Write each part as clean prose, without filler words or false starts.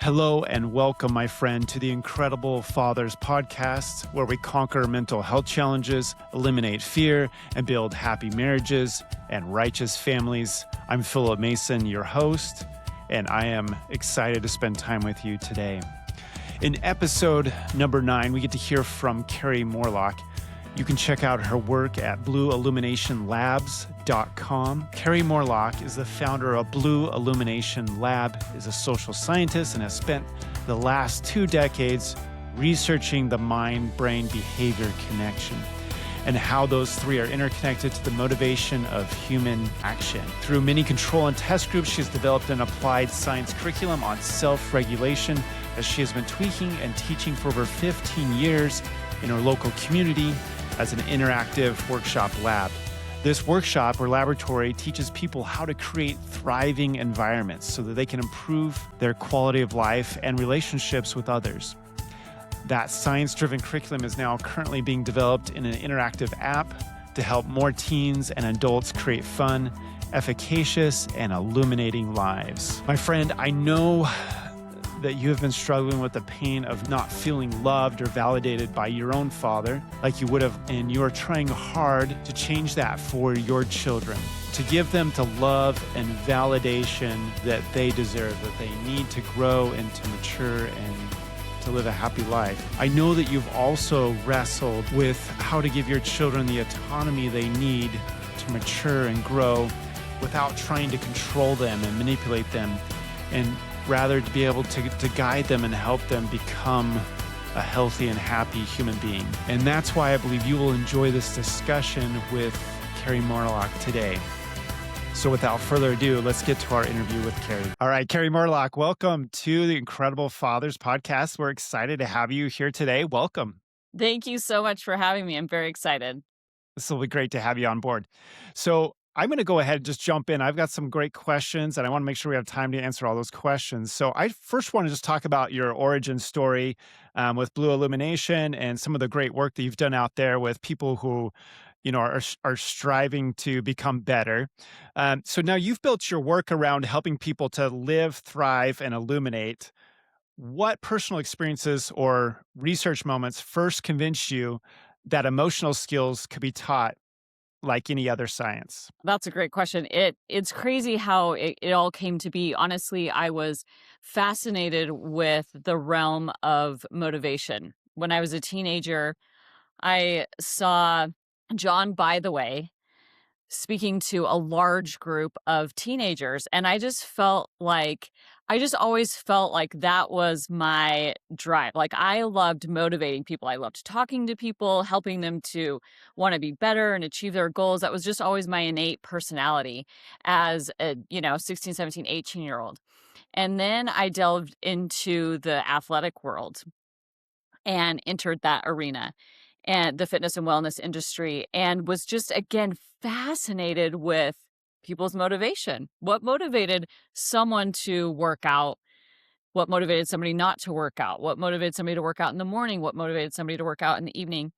Hello and welcome, my friend, to the Incredible Fathers podcast, where we conquer mental health challenges, eliminate fear, and build happy marriages and righteous families. I'm Phillip Mason, your host, and I am excited to spend time with you today. In episode number 9, we get to hear from Carie Morelock. You can check out her work at blueilluminationlabs.com. Carie Morelock is the founder of Blue Illumination Lab, is a social scientist, and has spent the last 2 decades researching the mind-brain behavior connection and how those three are interconnected to the motivation of human action. Through many control and test groups, she's developed an applied science curriculum on self-regulation as she has been tweaking and teaching for over 15 years in her local community as an interactive workshop lab. This workshop or laboratory teaches people how to create thriving environments so that they can improve their quality of life and relationships with others. That science-driven curriculum is now currently being developed in an interactive app to help more teens and adults create fun, efficacious, and illuminating lives. My friend, I know that you have been struggling with the pain of not feeling loved or validated by your own father like you would have, and you are trying hard to change that for your children, to give them the love and validation that they deserve, that they need to grow and to mature and to live a happy life. I know that you've also wrestled with how to give your children the autonomy they need to mature and grow without trying to control them and manipulate them, and rather to be able to guide them and help them become a healthy and happy human being. And that's why I believe you will enjoy this discussion with Carie Morelock today. So without further ado, let's get to our interview with Carie. All right, Carie Morelock, welcome to the Incredible Fathers podcast. We're excited to have you here today. Welcome. Thank you so much for having me. I'm very excited. This will be great to have you on board. So I'm going to go ahead and just jump in. I've got some great questions, and I want to make sure we have time to answer all those questions. So I first want to just talk about your origin story with Blue Illumination and some of the great work that you've done out there with people who, are striving to become better. So now you've built your work around helping people to live, thrive, and illuminate. What personal experiences or research moments first convinced you that emotional skills could be taught like any other science? That's a great question. It's crazy how it all came to be. Honestly, I was fascinated with the realm of motivation. When I was a teenager, I saw John By the Way speaking to a large group of teenagers. And I just always felt like that was my drive. Like, I loved motivating people. I loved talking to people, helping them to want to be better and achieve their goals. That was just always my innate personality as a, 16, 17, 18-year-old. And then I delved into the athletic world and entered that arena and the fitness and wellness industry, and was just, again, fascinated with people's motivation. What motivated someone to work out? What motivated somebody not to work out? What motivated somebody to work out in the morning? What motivated somebody to work out in the evening?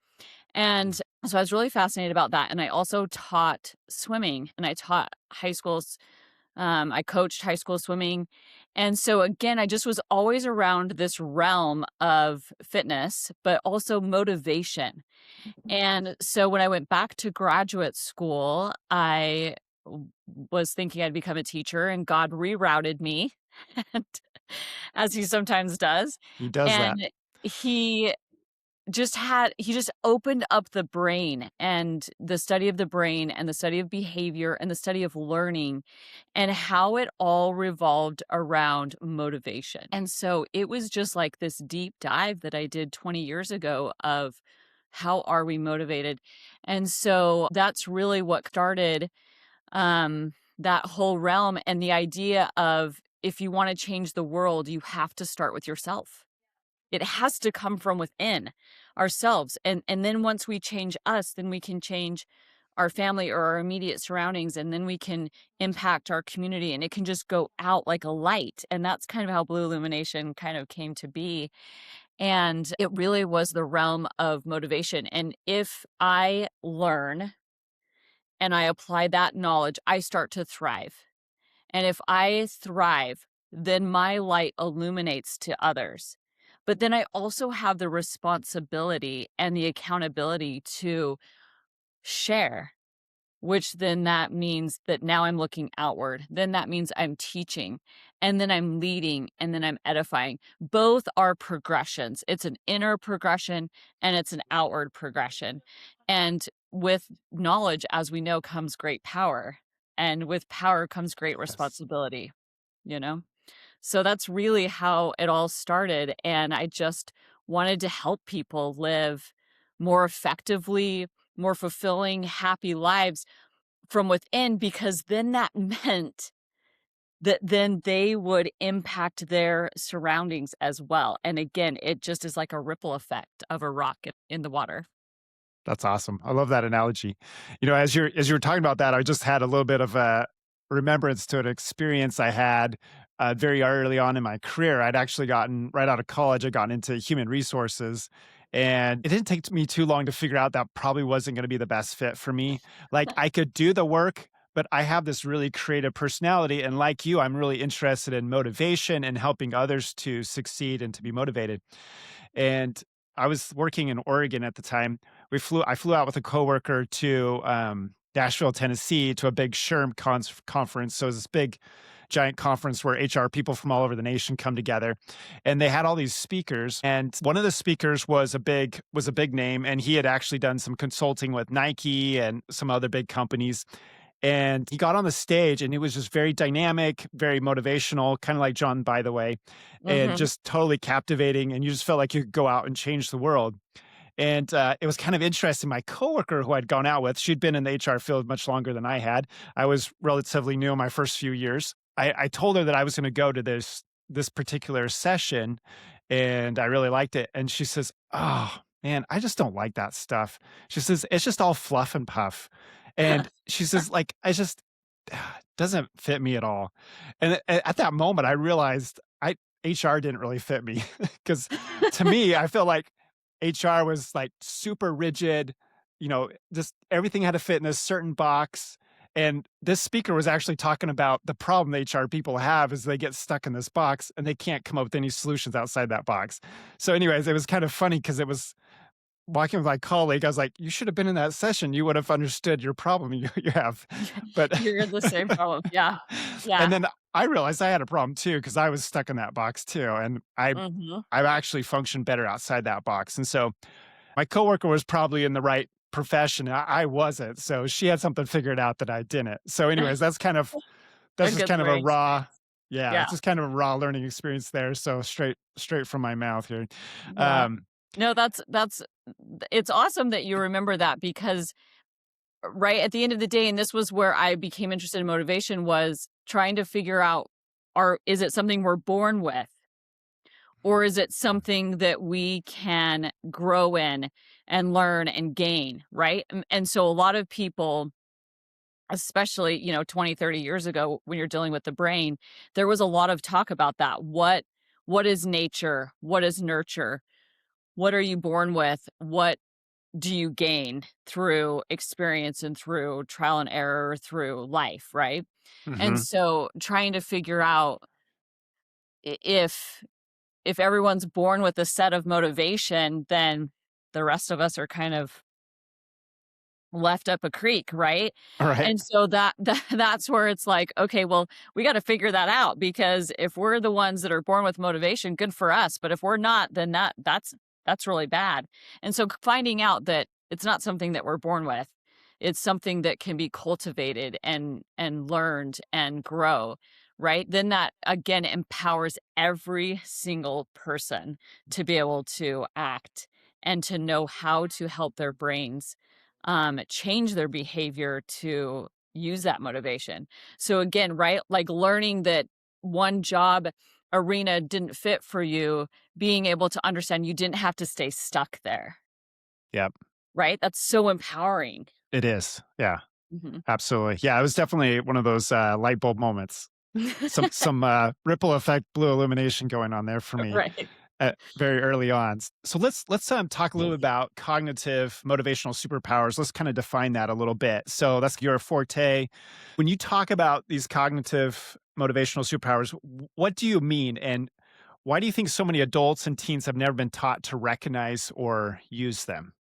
And so I was really fascinated about that. And I also taught swimming, and I taught high schools. I coached high school swimming. And so again, I just was always around this realm of fitness, but also motivation. And so when I went back to graduate school, I was thinking I'd become a teacher, and God rerouted me, and, as he sometimes does. He does that. And he just opened up the brain and the study of the brain and the study of behavior and the study of learning, and how it all revolved around motivation. And so it was just like this deep dive that I did 20 years ago of how are we motivated. And so that's really what started that whole realm, and the idea of, if you want to change the world, you have to start with yourself. It has to come from within ourselves. And then once we change us, then we can change our family or our immediate surroundings, and then we can impact our community, and it can just go out like a light. And that's kind of how Blue Illumination kind of came to be. And it really was the realm of motivation. And if I learn and I apply that knowledge, I start to thrive. And if I thrive, then my light illuminates to others. But then I also have the responsibility and the accountability to share, which then that means that now I'm looking outward. Then that means I'm teaching, and then I'm leading, and then I'm edifying. Both are progressions. It's an inner progression and it's an outward progression. And with knowledge, as we know, comes great power. And with power comes great Yes. responsibility, you know? So that's really how it all started. And I just wanted to help people live more effectively, more fulfilling, happy lives from within, because then that meant that then they would impact their surroundings as well. And again, it just is like a ripple effect of a rock in the water. That's awesome. I love that analogy. As you were talking about that, I just had a little bit of a remembrance to an experience I had very early on in my career. I'd actually gotten right out of college. I got into human resources, and it didn't take me too long to figure out that probably wasn't going to be the best fit for me. Like I could do the work, but I have this really creative personality, and like you, I'm really interested in motivation and helping others to succeed and to be motivated. And I was working in Oregon at the time. I flew out with a coworker to Nashville, Tennessee, to a big SHRM conference. So it was this big, giant conference where HR people from all over the nation come together, and they had all these speakers. And one of the speakers was a big name, and he had actually done some consulting with Nike and some other big companies. And he got on the stage and he was just very dynamic, very motivational, kind of like John, by the way, and Hmm. just totally captivating. And you just felt like you could go out and change the world. And it was kind of interesting. My coworker who I'd gone out with, she'd been in the HR field much longer than I had. I was relatively new in my first few years. I told her that I was going to go to this particular session, and I really liked it. And she says, "Oh man, I just don't like that stuff." She says, "It's just all fluff and puff," and she says, "Like I just doesn't fit me at all." And at that moment, I realized I HR didn't really fit me because to me, I feel like HR was like super rigid, just everything had to fit in a certain box. And this speaker was actually talking about the problem HR people have is they get stuck in this box and they can't come up with any solutions outside that box. So, anyways, it was kind of funny because it was walking with my colleague. I was like, "You should have been in that session. You would have understood your problem you have." But, You're in the same problem. Yeah. and Yeah. then I realized I had a problem too because I was stuck in that box too. And Hmm. I actually functioned better outside that box. And so my coworker was probably in the right profession. I wasn't. So she had something figured out that I didn't. So anyways, A that's just good kind of a learning raw, experience. yeah, Yeah. it's just kind of a raw learning experience there. So straight from my mouth here. Yeah. Um, No, that's it's awesome that you remember that, because right at the end of the day, and this was where I became interested in motivation, was trying to figure out, is it something we're born with, or is it something that we can grow in and learn and gain, right? And so a lot of people, especially, 20, 30 years ago, when you're dealing with the brain, there was a lot of talk about that. What is nature? What is nurture? What are you born with? What do you gain through experience and through trial and error through life, right? And mhm. so trying to figure out, if everyone's born with a set of motivation, then the rest of us are kind of left up a creek, right? All right. And so that's where it's like, okay, well, we got to figure that out, because if we're the ones that are born with motivation, good for us. But if we're not, then that's really bad. And so finding out that it's not something that we're born with, it's something that can be cultivated and learned and grow, right? Then that again empowers every single person to be able to act and to know how to help their brains change their behavior to use that motivation. So again, right, like learning that one job arena didn't fit for you, being able to understand you didn't have to stay stuck there, Yep. right? That's so empowering. It is. Yeah. Mhm. Absolutely. Yeah. It was definitely one of those light bulb moments. Some ripple effect, blue illumination going on there for me. Right. Very early on. So let's talk a little bit about cognitive motivational superpowers. Let's kind of define that a little bit. So that's your forte. When you talk about these cognitive motivational superpowers, what do you mean? And why do you think so many adults and teens have never been taught to recognize or use them?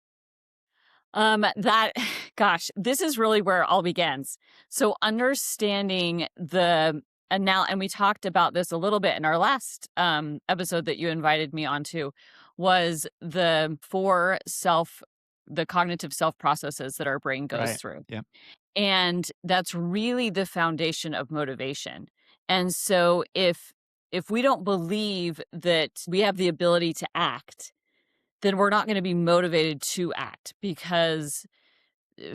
That gosh, this is really where it all begins. So understanding the and we talked about this a little bit in our last episode that you invited me onto, was the cognitive self processes that our brain goes Right. through. Yeah. And that's really the foundation of motivation. And so if we don't believe that we have the ability to act, then we're not going to be motivated to act, because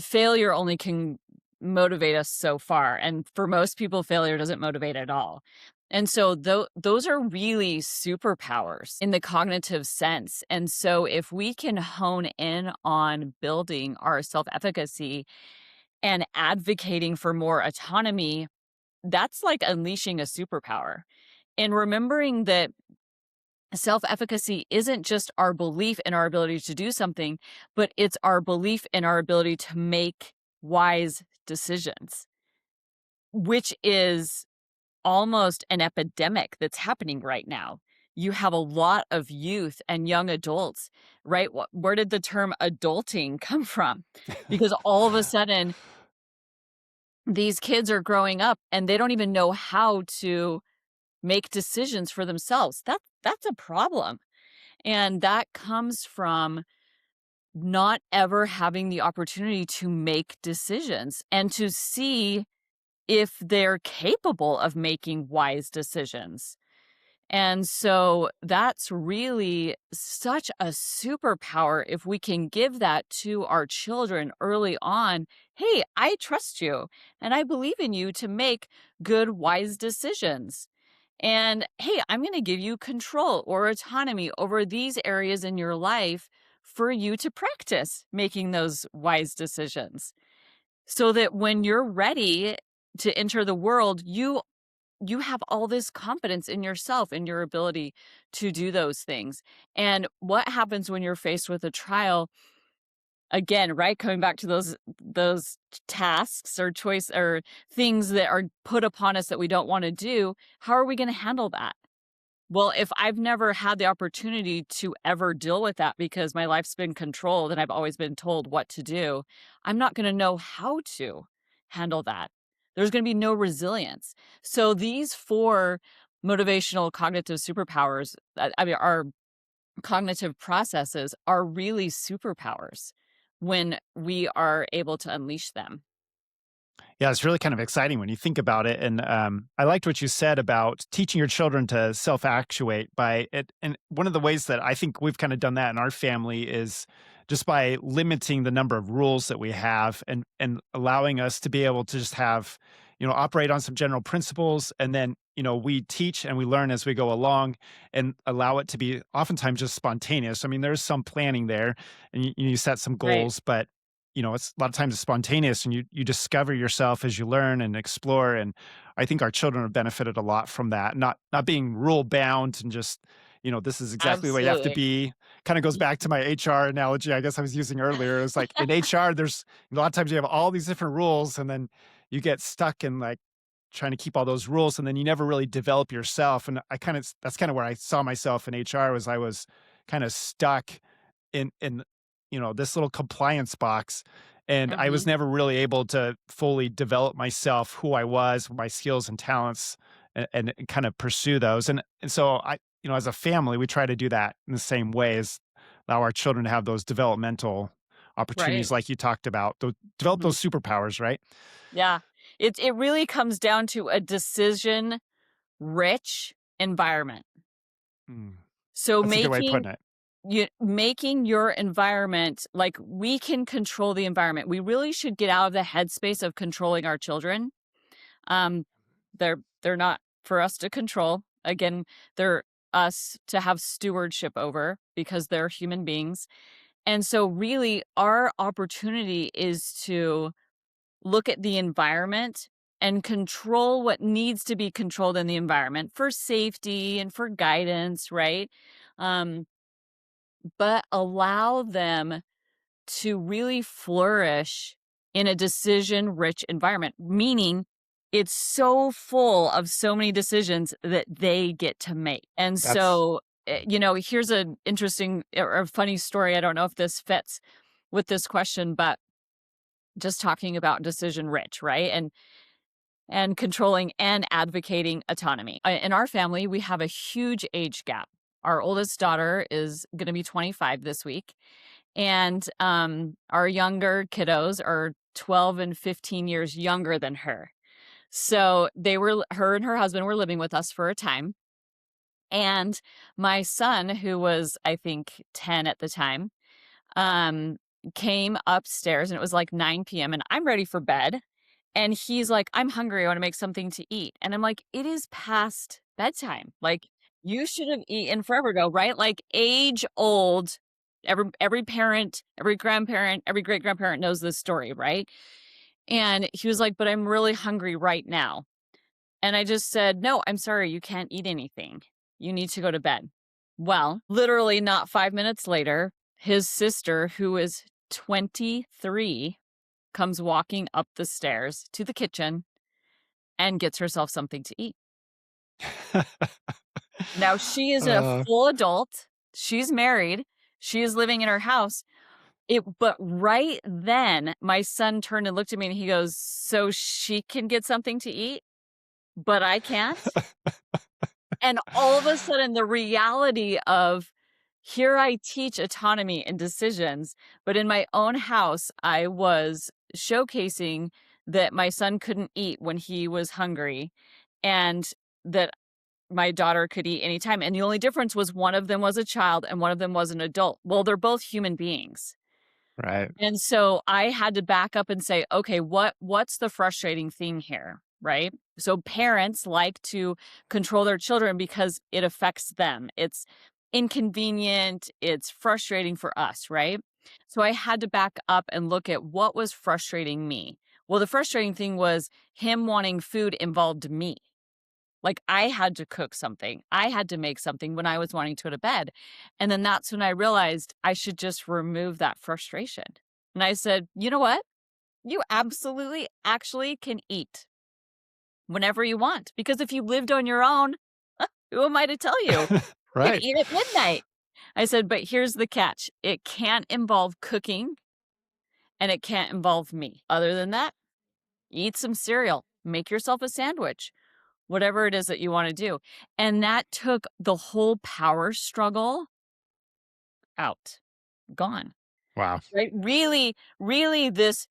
failure only can motivate us so far. And for most people, failure doesn't motivate at all. And so those are really superpowers in the cognitive sense. And so if we can hone in on building our self efficacy and advocating for more autonomy, that's like unleashing a superpower. And remembering that self efficacy isn't just our belief in our ability to do something, but it's our belief in our ability to make wise decisions, which is almost an epidemic that's happening right now. You have a lot of youth and young adults, right? Where did the term adulting come from? Because all of a sudden, these kids are growing up and they don't even know how to make decisions for themselves. That's a problem. And that comes from not ever having the opportunity to make decisions and to see if they're capable of making wise decisions. And so that's really such a superpower if we can give that to our children early on. Hey, I trust you and I believe in you to make good, wise decisions. And hey, I'm going to give you control or autonomy over these areas in your life for you to practice making those wise decisions, so that when you're ready to enter the world, you have all this confidence in yourself and your ability to do those things. And what happens when you're faced with a trial, again, right, coming back to those tasks or choice or things that are put upon us that we don't want to do, how are we going to handle that? Well, if I've never had the opportunity to ever deal with that because my life's been controlled and I've always been told what to do, I'm not going to know how to handle that. There's going to be no resilience. So these four motivational cognitive superpowers, I mean, our cognitive processes are really superpowers when we are able to unleash them. Yeah, it's really kind of exciting when you think about it. And I liked what you said about teaching your children to self actuate by it. And one of the ways that I think we've kind of done that in our family is just by limiting the number of rules that we have and allowing us to be able to just have, operate on some general principles. And then, we teach and we learn as we go along and allow it to be oftentimes just spontaneous. I mean, there's some planning there and you set some Right. goals, but it's a lot of times it's spontaneous and you discover yourself as you learn and explore. And I think our children have benefited a lot from that, not being rule bound and just, this is exactly the way you have to Absolutely. be. Kind of goes back to my HR analogy, I guess I was using earlier. It's like in HR, there's a lot of times you have all these different rules and then you get stuck in like trying to keep all those rules and then you never really develop yourself. And that's kind of where I saw myself in HR was I was kind of stuck in this little compliance box, and I was Hmm. never really able to fully develop myself, who I was, my skills and talents, and kind of pursue those. And so as a family, we try to do that in the same way as allow our children to have those developmental Right. opportunities, like you talked about, develop Hmm. those superpowers, right? Yeah. It really comes down to a decision rich environment. Mm, So that's a good way of putting it. making your environment, like, we can control the environment. We really should get out of the headspace of controlling our children. Um, they're not for us to control. Again, they're us to have stewardship over because they're human beings. And so really our opportunity is to look at the environment and control what needs to be controlled in the environment for safety and for guidance, right? Um, but allow them to really flourish in a decision rich environment, meaning it's so full of so many decisions that they get to make. And That's so, here's an interesting or a funny story. I don't know if this fits with this question, but just talking about decision rich, right? And controlling and advocating autonomy. In our family, we have a huge age gap. Our oldest daughter is going to be 25 this week, and our younger kiddos are 12 and 15 years younger than her. So her and her husband were living with us for a time. And my son, who was, I think, 10 at the time, um, came upstairs and it was like 9 p.m. and I'm ready for bed. And he's like, I'm hungry. I want to make something to eat. And I'm like, it is past bedtime. Like, you should have eaten forever ago, right? Like, age old. Every parent, every grandparent, every great grandparent knows this story, right? And he was like, but I'm really hungry right now. And I just said, no, I'm sorry, you can't eat anything. You need to go to bed. Well, literally not 5 minutes later, his sister, who is 23, comes walking up the stairs to the kitchen and gets herself something to eat. Now, she is a uh, full adult. She's married. She is living in her house. But right then, my son turned and looked at me and he goes, so she can get something to eat, but I can't? And all of a sudden, the reality of here I teach autonomy and decisions, but in my own house, I was showcasing that my son couldn't eat when he was hungry and that my daughter could eat anytime. And the only difference was one of them was a child and one of them was an adult. Well, they're both human beings. right. And so I had to back up and say, okay, what's the frustrating thing here, right? So parents like to control their children because it affects them. It's inconvenient, it's frustrating for us, right? So I had to back up and look at what was frustrating me. Well, the frustrating thing was him wanting food involved me. Like, I had to cook something. I had to make something when I was wanting to go to bed. And then that's when I realized I should just remove that frustration. And I said, you know what? You absolutely actually can eat whenever you want. Because if you lived on your own, who am I to tell you? You could Right. eat at midnight. I said, but here's the catch. It can't involve cooking and it can't involve me. Other than that, eat some cereal, make yourself a sandwich, whatever it is that you want to do. And that took the whole power struggle out, gone. Wow. Right? Really, really this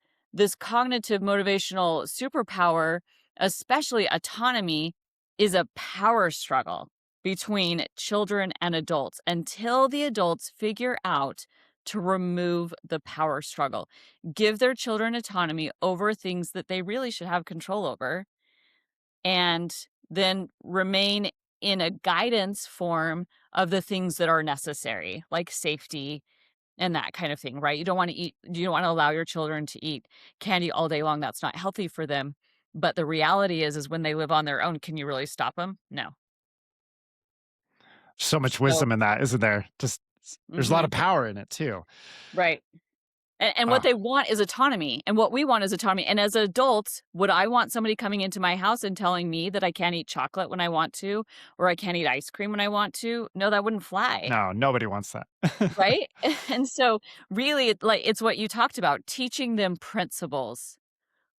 cognitive motivational superpower, especially autonomy, is a power struggle between children and adults until the adults figure out to remove the power struggle. Give their children autonomy over things that they really should have control over and then remain in a guidance form of the things that are necessary, like safety and that kind of thing, right? You don't want to allow your children to eat candy all day long. That's not healthy for them. But the reality is when they live on their own, can you really stop them? No. So much So, wisdom in that, isn't there? Just there's a lot mhm, of power in it too. right. And what Wow. they want is autonomy. And what we want is autonomy. And as adults, would I want somebody coming into my house and telling me that I can't eat chocolate when I want to, or I can't eat ice cream when I want to? No, that wouldn't fly. No, nobody wants that. Right? And so really like it's what you talked about, teaching them principles,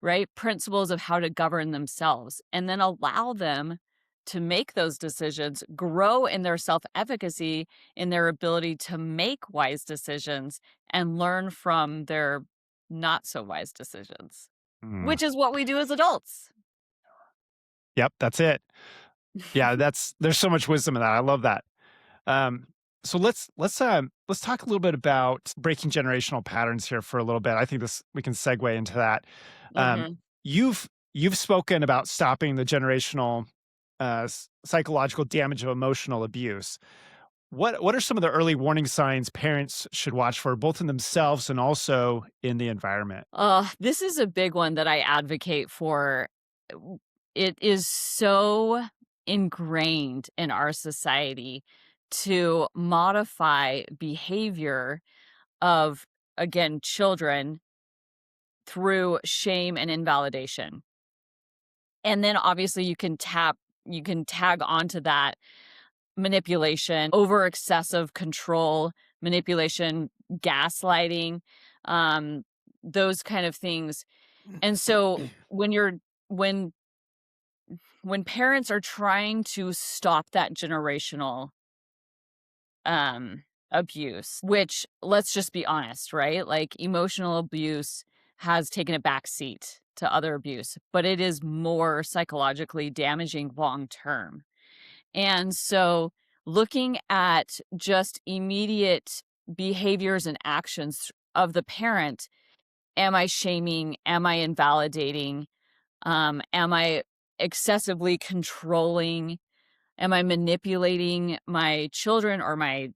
right? Principles of how to govern themselves and then allow them to make those decisions, grow in their self-efficacy, in their ability to make wise decisions and learn from their not so wise decisions, Mm. which is what we do as adults. Yep, that's it. Yeah, there's so much wisdom in that. I love that. Um, so let's talk a little bit about breaking generational patterns here for a little bit. I think this we can segue into that. Um, Mhm. you've spoken about stopping the generational psychological damage of emotional abuse. What are some of the early warning signs parents should watch for, both in themselves and also in the environment? This is a big one that I advocate for. It is so ingrained in our society to modify behavior of, again, children through shame and invalidation. And then obviously you can tag onto that manipulation, over excessive control, manipulation, gaslighting, um, those kind of things. And so when when parents are trying to stop that generational um abuse, which, let's just be honest, right? Like, emotional abuse has taken a back seat to other abuse, but it is more psychologically damaging long term. And so looking at just immediate behaviors and actions of the parent, am I shaming? Am I invalidating? Am I excessively controlling? Am I manipulating my children or my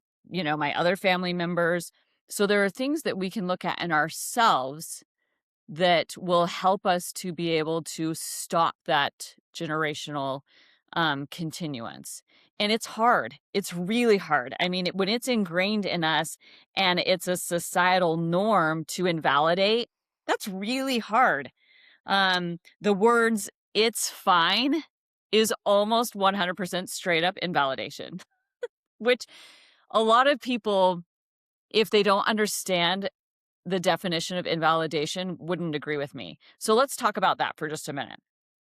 other family members? So there are things that we can look at in ourselves that will help us to be able to stop that generational continuance. And it's hard. It's really hard. I mean, when it's ingrained in us and it's a societal norm to invalidate, that's really hard. The words "it's fine" is almost 100% straight up invalidation, which a lot of people, if they don't understand the definition of invalidation, wouldn't agree with me. So let's talk about that for just a minute.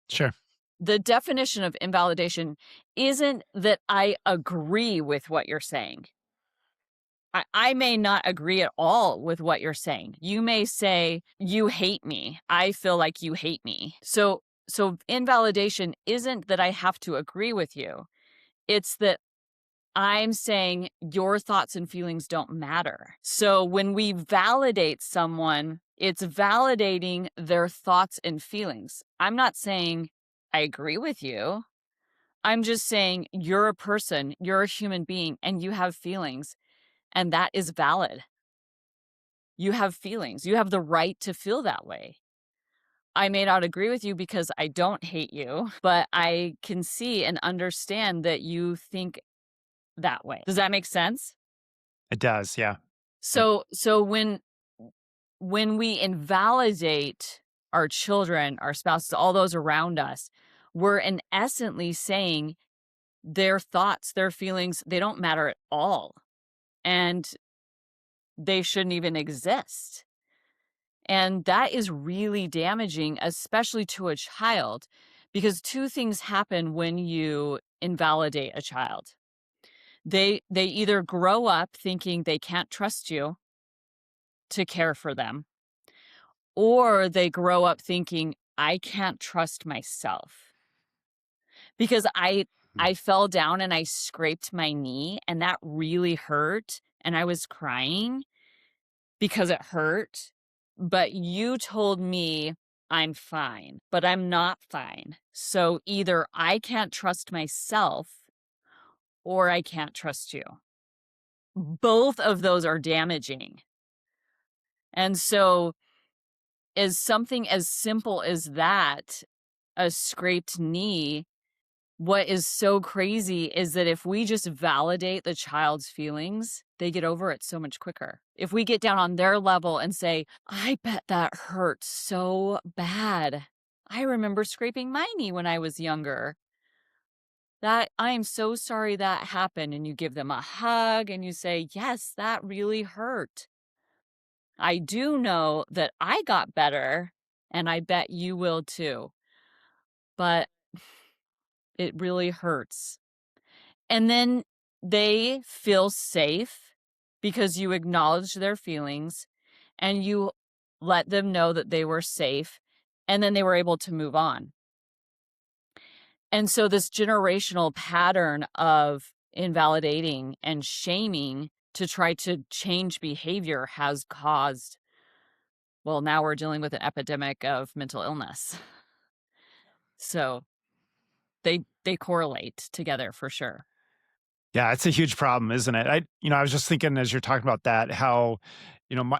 Sure. The definition of invalidation isn't that I agree with what you're saying. I may not agree at all with what you're saying. You may say, "You hate me. I feel like you hate me." So invalidation isn't that I have to agree with you. It's that I'm saying your thoughts and feelings don't matter. So when we validate someone, it's validating their thoughts and feelings. I'm not saying I agree with you. I'm just saying you're a person, you're a human being, and you have feelings, and that is valid. You have feelings. You have the right to feel that way. I may not agree with you because I don't hate you, but I can see and understand that you think that way. Does that make sense? It does. Yeah. Yeah. So when we invalidate our children, our spouses, all those around us, we're in essence saying their thoughts, their feelings, they don't matter at all. And they shouldn't even exist. And that is really damaging, especially to a child, because two things happen when you invalidate a child. They either grow up thinking they can't trust you to care for them, or they grow up thinking I can't trust myself because I fell down and I scraped my knee and that really hurt and I was crying because it hurt, but you told me I'm fine, but I'm not fine. So either I can't trust myself or I can't trust you. Both of those are damaging. And so, as something as simple as that, a scraped knee, what is so crazy is that if we just validate the child's feelings, they get over it so much quicker. If we get down on their level and say, "I bet that hurt so bad. I remember scraping my knee when I was younger. That I am so sorry that happened." And you give them a hug and you say, "Yes, that really hurt. I do know that I got better, and I bet you will too. But it really hurts." And then they feel safe because you acknowledge their feelings and you let them know that they were safe, and then they were able to move on. And so this generational pattern of invalidating and shaming to try to change behavior has caused, well, now we're dealing with an epidemic of mental illness. So they correlate together for sure. Yeah, it's a huge problem, isn't it? I was just thinking as you're talking about that, how, you know, my,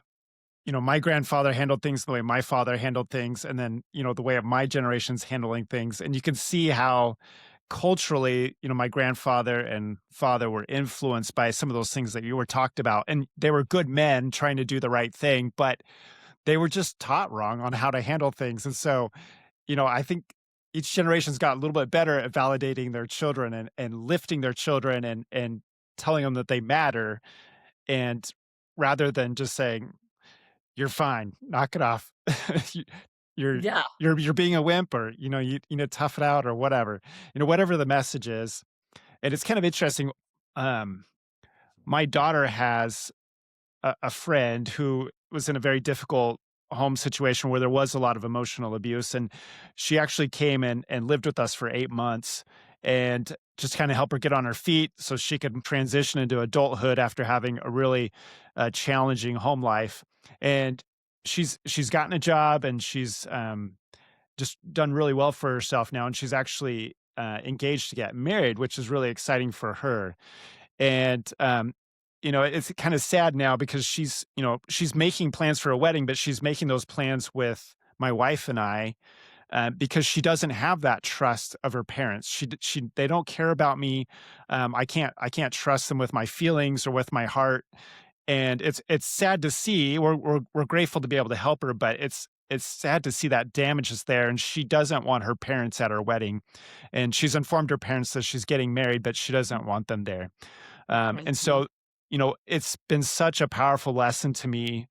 my grandfather handled things the way my father handled things, and then, the way of my generation's handling things. And you can see how culturally, my grandfather and father were influenced by some of those things that you were talked about. And they were good men trying to do the right thing, but they were just taught wrong on how to handle things. And so, I think each generation's got a little bit better at validating their children and lifting their children and telling them that they matter, and rather than just saying, "You're fine, knock it off. You you're Yeah. you're being a wimp," or, you know, "Tough it out," or whatever. Whatever the message is. And it's kind of interesting, um, my daughter has a friend who was in a very difficult home situation where there was a lot of emotional abuse, and she actually came and lived with us for 8 months and just kinda help her get on her feet so she could transition into adulthood after having a really, challenging home life, and she's gotten a job, and she's, just done really well for herself now, and she's actually, engaged to get married, which is really exciting for her. And, it's kind of sad now because she's making plans for a wedding, but she's making those plans with my wife and I, because she doesn't have that trust of her parents. They don't care about me. I can't trust them with my feelings or with my heart. And it's sad to see. We're grateful to be able to help her, but it's sad to see that damage is there, and she doesn't want her parents at her wedding. And she's informed her parents that she's getting married, but she doesn't want them there. I And see. so, it's been such a powerful lesson to me.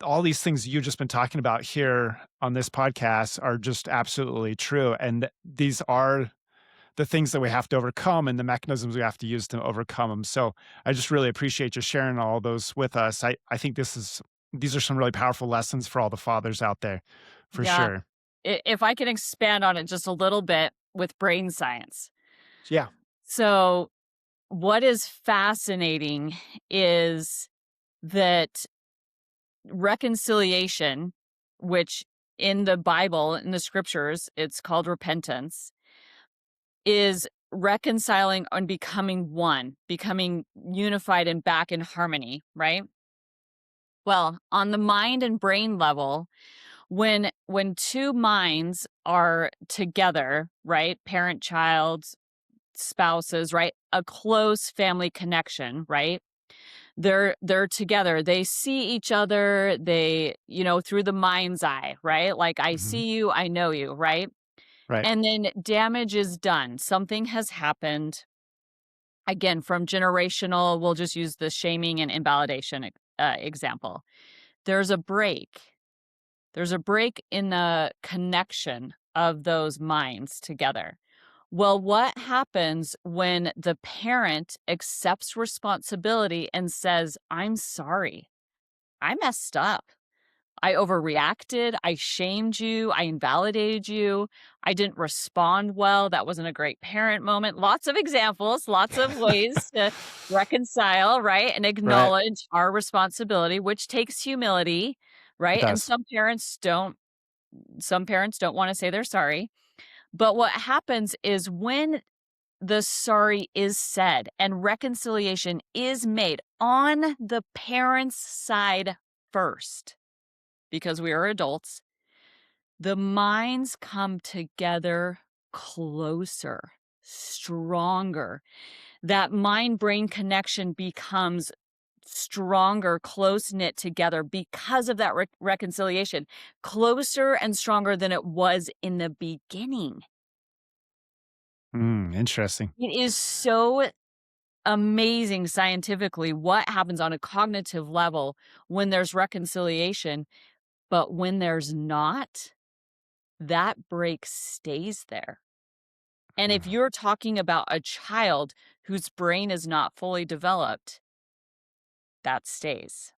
All these things you've just been talking about here on this podcast are just absolutely true. And these are the things that we have to overcome and the mechanisms we have to use to overcome them. So I just really appreciate you sharing all those with us. I think these are some really powerful lessons for all the fathers out there, for Yeah. sure. If I can expand on it just a little bit with brain science. Yeah. So, what is fascinating is that reconciliation, which in the Bible, in the scriptures, it's called repentance, is reconciling and becoming one, becoming unified and back in harmony, right? Well, on the mind and brain level, when two minds are together, right? Parent, child, spouses, right? A close family connection, right? They're together. They see each other, through the mind's eye, right? Like I Mhm. see you, I know you, right? Right. And then damage is done. Something has happened. Again, from generational, we'll just use the shaming and invalidation example. There's a break. There's a break in the connection of those minds together. Well, what happens when the parent accepts responsibility and says, I'm sorry, I messed up. I overreacted. I shamed you. I invalidated you. I didn't respond well. That wasn't a great parent moment. Lots of examples, lots of ways to reconcile, right? And Right. acknowledge our responsibility, which takes humility, It right? And does. some parents don't want to say they're sorry. But what happens is when the sorry is said and reconciliation is made on the parent's side first, because we are adults, the minds come together closer, stronger. That mind brain connection becomes stronger, close knit together because of that reconciliation, closer and stronger than it was in the beginning. Interesting. It is so amazing scientifically what happens on a cognitive level when there's reconciliation, but when there's not, that break stays there. And if Mm. you're talking about a child whose brain is not fully developed, that stays.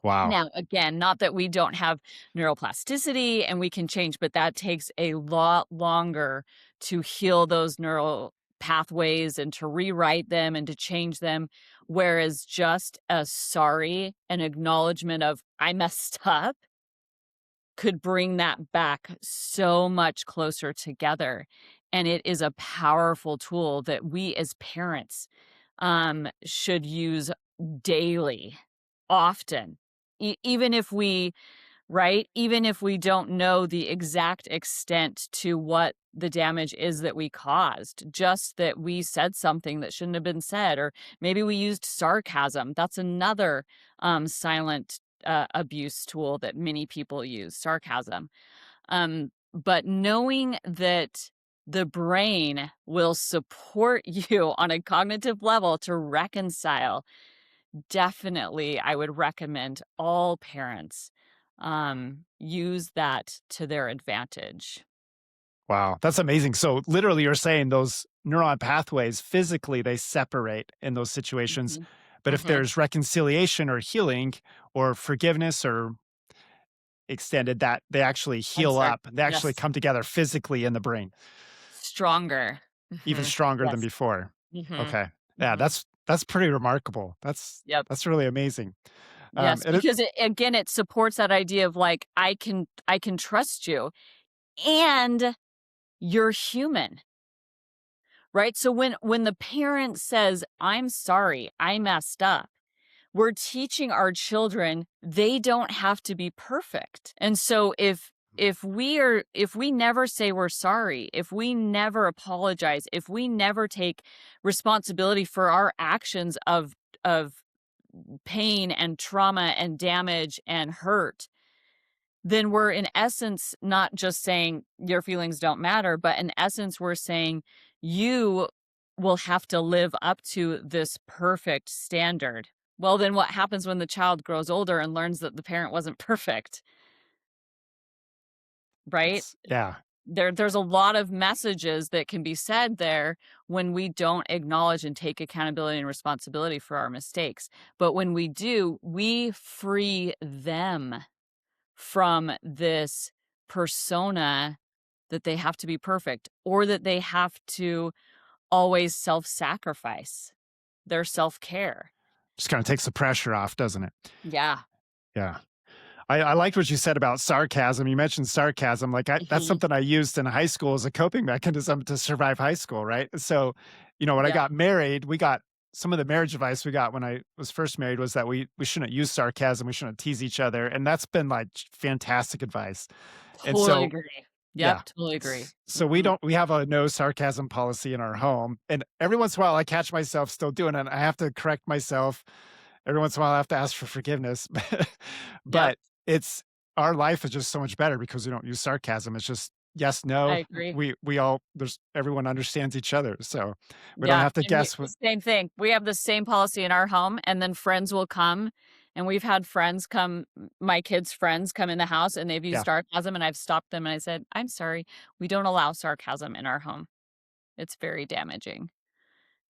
Wow. Now, again, not that we don't have neuroplasticity and we can change, but that takes a lot longer to heal those neural pathways and to rewrite them and to change them. Whereas just a sorry, an acknowledgement of, I messed up, could bring that back so much closer together. And it is a powerful tool that we as parents should use daily, often. Even if we, right? Even if we don't know the exact extent to what the damage is that we caused, just that we said something that shouldn't have been said, or maybe we used sarcasm. That's another silent abuse tool that many people use, sarcasm. but knowing that the brain will support you on a cognitive level to reconcile, definitely I would recommend all parents use that to their advantage. Wow, that's amazing. So literally you're saying those neuron pathways physically they separate in those situations, Mhm. but if Mhm. there's reconciliation or healing or forgiveness or extended that they actually heal Answer. up. They actually Yes. come together physically in the brain, Stronger. even Mhm. stronger than Yes. before. Mhm. Okay. Yeah, Mhm. that's pretty remarkable. Yep. That's really amazing. Yes, And it because it again, it supports that idea of, like, I can trust you, and you're human, right? So when the parent says, "I'm sorry, I messed up," we're teaching our children they don't have to be perfect. And so if we never say we're sorry, if we never apologize, if we never take responsibility for our actions of pain and trauma and damage and hurt, then we're in essence not just saying your feelings don't matter, but in essence we're saying you will have to live up to this perfect standard. Well, then what happens when the child grows older and learns that the parent wasn't perfect, right? it's yeah. There's a lot of messages that can be said there when we don't acknowledge and take accountability and responsibility for our mistakes. But when we do, we free them from this persona that they have to be perfect or that they have to always self-sacrifice their self-care. Just kind of takes the pressure off, doesn't it? Yeah. Yeah. I liked what you said about sarcasm. You mentioned sarcasm. That's Mhm. something I used in high school as a coping mechanism to survive high school, right? So, when I Yep. got married, we got some of the marriage advice we got when I was first married was that we shouldn't use sarcasm, we shouldn't tease each other, and that's been like fantastic advice. And Totally so, agree. yeah. Yep, totally agree. So Mhm. we have a no sarcasm policy in our home, and every once in a while I catch myself still doing it. I have to correct myself. Every once in a while I have to ask for forgiveness. Yep, But it's our life is just so much better because we don't use sarcasm. It's just yes, I no. agree. We all there's everyone understands each other. So we don't Yeah, have to and we guess the what same thing. We have the same policy in our home, and then friends will come, and we've had friends come my kids' friends come in the house, and they've used yeah. sarcasm, and I've stopped them, and I said, "I'm sorry, we don't allow sarcasm in our home. It's very damaging."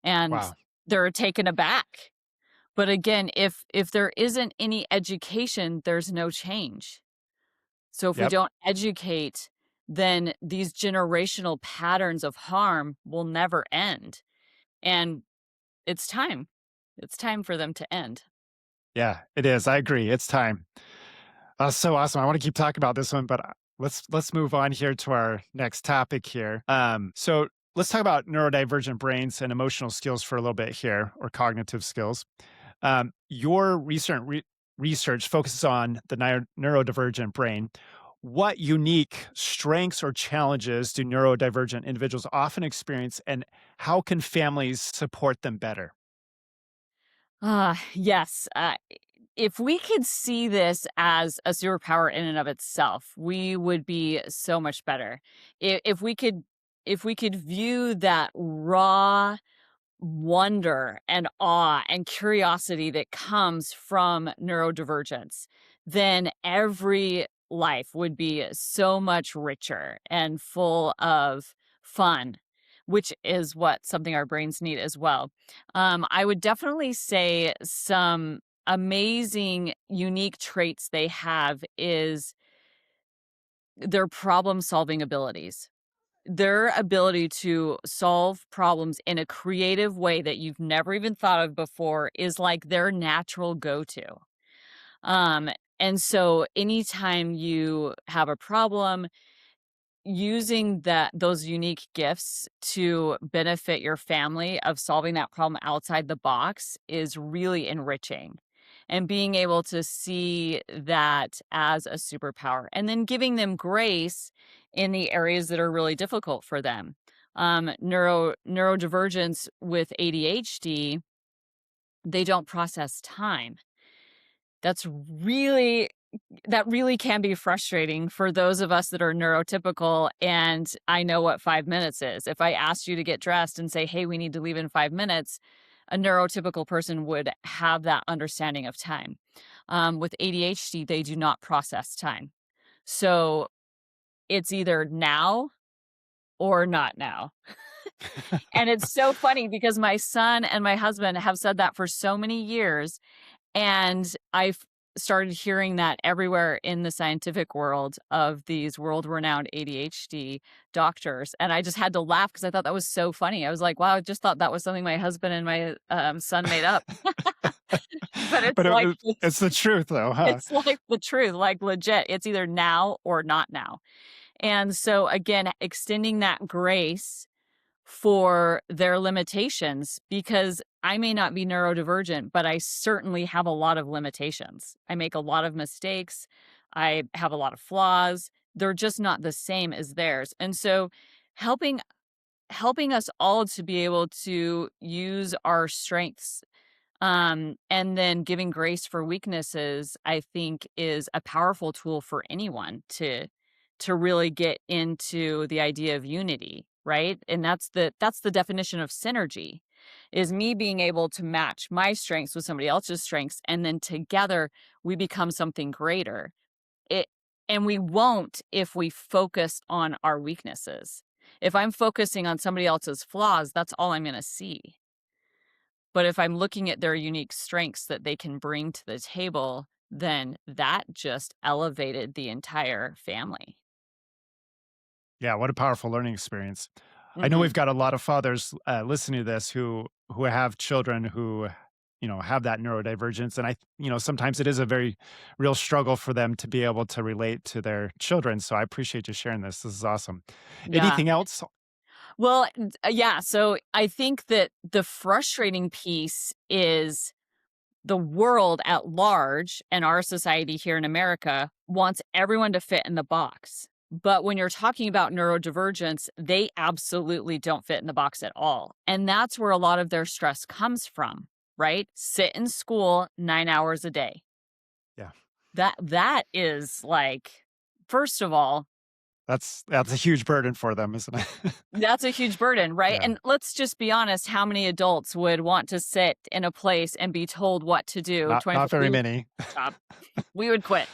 And Wow. they're taken aback. But again, if there isn't any education, there's no change. So if we Yep. don't educate, then these generational patterns of harm will never end. And it's time. It's time for them to end. Yeah, it is. I agree. It's time. So awesome. I want to keep talking about this one, but let's move on here to our next topic here. So let's talk about neurodivergent brains and emotional skills for a little bit here, or cognitive skills. Your recent research focuses on the neurodivergent brain. What unique strengths or challenges do neurodivergent individuals often experience, and how can families support them better? Yes. If we could see this as a superpower in and of itself, we would be so much better. If we could view that raw wonder and awe and curiosity that comes from neurodivergence, then every life would be so much richer and full of fun, which is what something our brains need as well. I would definitely say some amazing, unique traits they have is their problem solving abilities, their ability to solve problems in a creative way that you've never even thought of before is like their natural go-to. Um, and so anytime you have a problem, using those unique gifts to benefit your family of solving that problem outside the box is really enriching. And being able to see that as a superpower and then giving them grace in the areas that are really difficult for them. Neurodivergence with ADHD, they don't process time. That's really that really can be frustrating for those of us that are neurotypical. And I know what 5 minutes is. If I asked you to get dressed and say, hey, we need to leave in 5 minutes, a neurotypical person would have that understanding of time. With ADHD, they do not process time. So it's either now or not now. And it's so funny because my son and my husband have said that for so many years. And I've started hearing that everywhere in the scientific world of these world-renowned ADHD doctors, and I just had to laugh because I thought that was so funny. I was like, "Wow, I just thought that was something my husband and my, son made up." But it's But like it's the truth, though, huh? it's like the truth, like, legit. It's either now or not now. And so, again, extending that grace for their limitations, because I may not be neurodivergent, but I certainly have a lot of limitations. I make a lot of mistakes. I have a lot of flaws. They're just not the same as theirs. And so helping helping us all to be able to use our strengths, and then giving grace for weaknesses, I think is a powerful tool for anyone to really get into the idea of unity, right? And that's the definition of synergy, is me being able to match my strengths with somebody else's strengths, and then together we become something greater. It and we won't if we focus on our weaknesses. If I'm focusing on somebody else's flaws, that's all I'm going to see. But if I'm looking at their unique strengths that they can bring to the table, then that just elevated the entire family. Yeah, what a powerful learning experience. I know Mhm. we've got a lot of fathers listening to this who have children who have that neurodivergence, and sometimes it is a very real struggle for them to be able to relate to their children. So I appreciate you sharing this. This is awesome. Yeah. Anything else? Well, yeah, so I think that the frustrating piece is the world at large and our society here in America wants everyone to fit in the box. But when you're talking about neurodivergence, they absolutely don't fit in the box at all. And that's where a lot of their stress comes from, right? Sit in school 9 hours a day. Yeah, That is like, first of all, that's a huge burden for them, isn't it? that's a huge burden, right? Yeah, And let's just be honest, how many adults would want to sit in a place and be told what to do not 24 very many. stop. We would quit.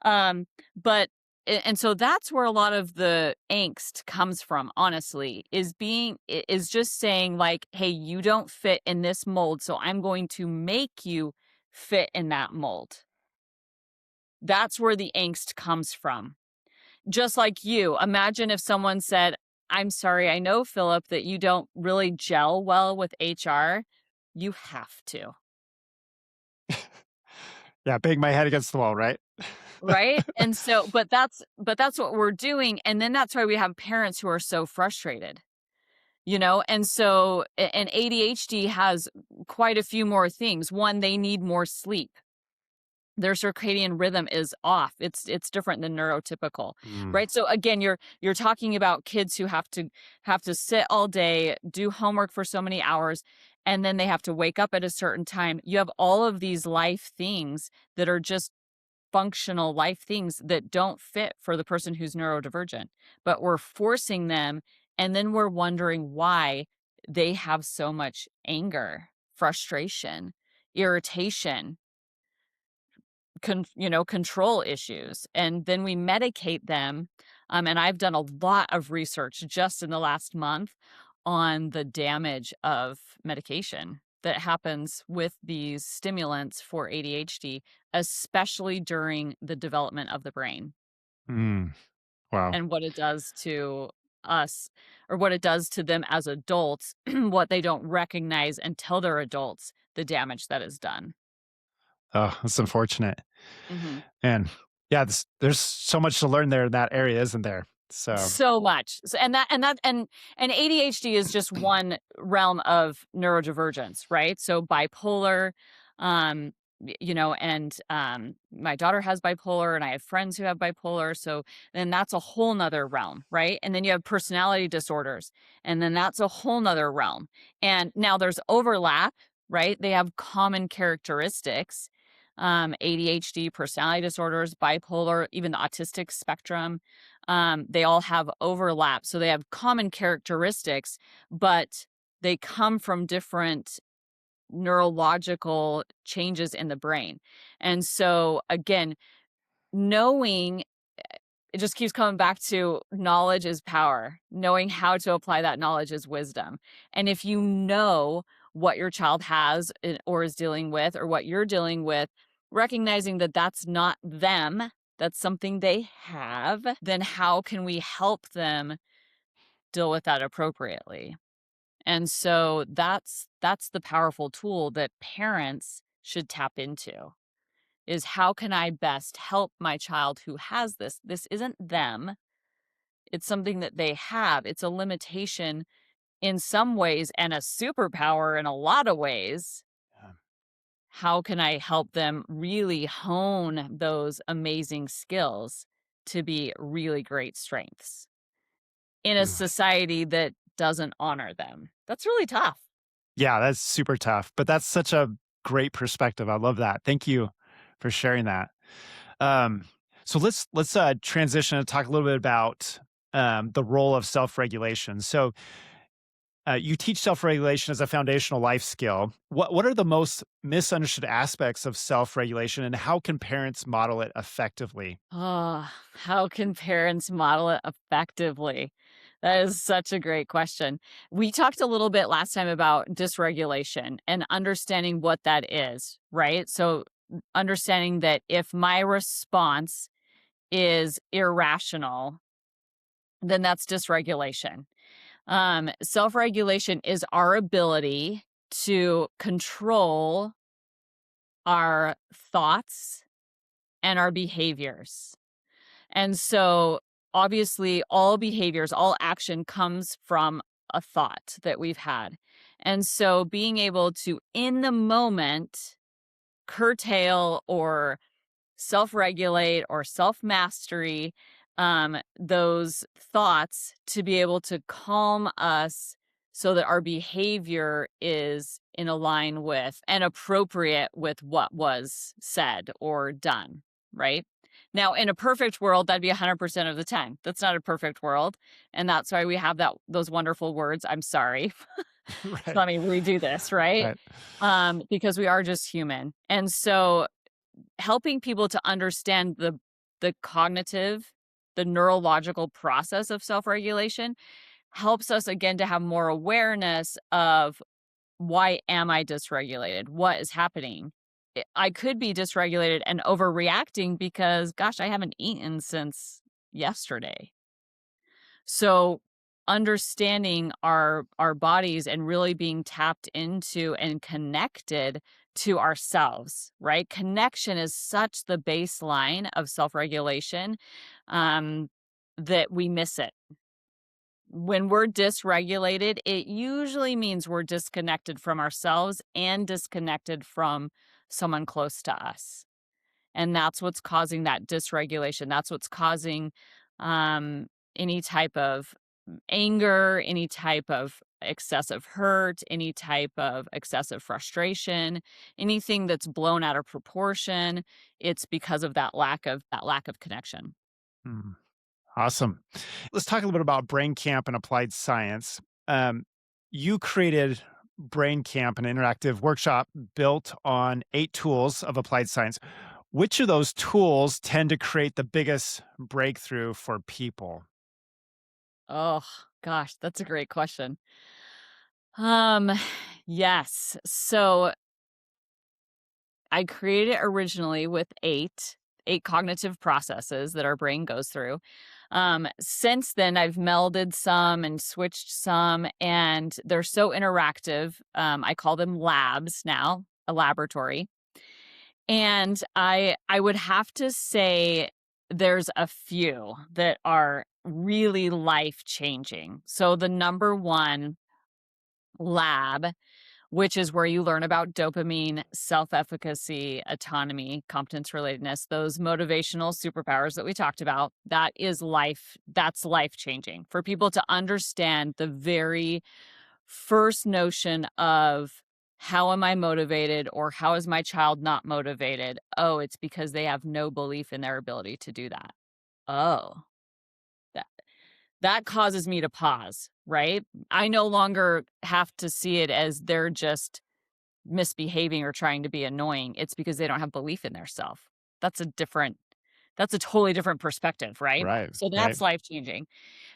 But and so that's where a lot of the angst comes from, honestly, is just saying like, "Hey, you don't fit in this mold, so I'm going to make you fit in that mold." That's where the angst comes from. Just like you, imagine if someone said, "I'm sorry, I know, Philip, that you don't really gel well with HR. You have to." Yeah, bang my head against the wall, right? Right? And so but that's what we're doing, and then that's why we have parents who are so frustrated, you know? And so and ADHD has quite a few more things. One, they need more sleep. Their circadian rhythm is off. It's different than neurotypical, Mm. right? So again, you're talking about kids who have to sit all day, do homework for so many hours, and then they have to wake up at a certain time. You have all of these life things that are just functional life things that don't fit for the person who's neurodivergent, but we're forcing them, and then we're wondering why they have so much anger, frustration, irritation, control issues, and then we medicate them. And I've done a lot of research just in the last month on the damage of medication that happens with these stimulants for ADHD, especially during the development of the brain, Mm. Wow. and what it does to us, or what it does to them as adults, what they don't recognize until they're adults, the damage that is done. Oh, that's unfortunate. Mhm. And yeah, there's so much to learn there in that area, isn't there? So, So much. And ADHD is just one realm of neurodivergence, right? So bipolar, and my daughter has bipolar, and I have friends who have bipolar. So then that's a whole nother realm, right? And then you have personality disorders, and then that's a whole nother realm. And now there's overlap, right? They have common characteristics. ADHD, personality disorders, bipolar, even the autistic spectrum. They all have overlap. So they have common characteristics, but they come from different neurological changes in the brain. And so, again, knowing it just keeps coming back to knowledge is power. Knowing how to apply that knowledge is wisdom. And if you know what your child has or is dealing with, or what you're dealing with, recognizing that that's not them, that's something they have, then how can we help them deal with that appropriately? And so that's the powerful tool that parents should tap into, is how can I best help my child who has this? This isn't them. It's something that they have. It's a limitation in some ways and a superpower in a lot of ways. Yeah. How can I help them really hone those amazing skills to be really great strengths in a Ooh. society that doesn't honor them? That's really tough. Yeah, that's super tough, but that's such a great perspective. I love that. Thank you for sharing that. Um, so let's transition and talk a little bit about the role of self-regulation. So you teach self-regulation as a foundational life skill. What are the most misunderstood aspects of self-regulation, and how can parents model it effectively? Oh, how can parents model it effectively? That is such a great question. We talked a little bit last time about dysregulation and understanding what that is, right? So, understanding that if my response is irrational, then that's dysregulation. Self regulation is our ability to control our thoughts and our behaviors. And so, obviously, all behaviors, all action comes from a thought that we've had. And so, being able to, in the moment, curtail or self regulate or self mastery those thoughts to be able to calm us so that our behavior is in align with and appropriate with what was said or done, right? Now, in a perfect world, that'd be 100% of the time. That's not a perfect world. And that's why we have those wonderful words. I'm sorry. Right. Let me redo this, right? Right. Because we are just human. And so helping people to understand the cognitive, the neurological process of self-regulation helps us again to have more awareness of, why am I dysregulated? What is happening? I could be dysregulated and overreacting because, gosh, I haven't eaten since yesterday. So understanding our bodies and really being tapped into and connected to ourselves, right? Connection is such the baseline of self-regulation, um, that we miss it. When we're dysregulated, it usually means we're disconnected from ourselves and disconnected from someone close to us. And that's what's causing that dysregulation. That's what's causing any type of anger, any type of excessive hurt, any type of excessive frustration, anything that's blown out of proportion. It's because of that lack of connection. Hmm. Awesome. Let's talk a little bit about Brain Camp and applied science. You created Brain Camp, an interactive workshop built on 8 tools of applied science. Which of those tools tend to create the biggest breakthrough for people? Oh gosh, that's a great question. Um, yes. So I created it originally with eight cognitive processes that our brain goes through. Since then, I've melded some and switched some, and they're so interactive. I call them labs now, a laboratory. And I would have to say there's a few that are really life changing. So the number one lab, which is where you learn about dopamine, self efficacy, autonomy, competence relatedness, those motivational superpowers that we talked about. That's life changing for people to understand the very first notion of How am I motivated, or how is my child not motivated? Oh, it's because they have no belief in their ability to do that. Oh, that that causes me to pause, right? I no longer have to see it as they're just misbehaving or trying to be annoying. It's because they don't have belief in their self. That's a different that's a totally different perspective, right? Right. So Right. that's life changing.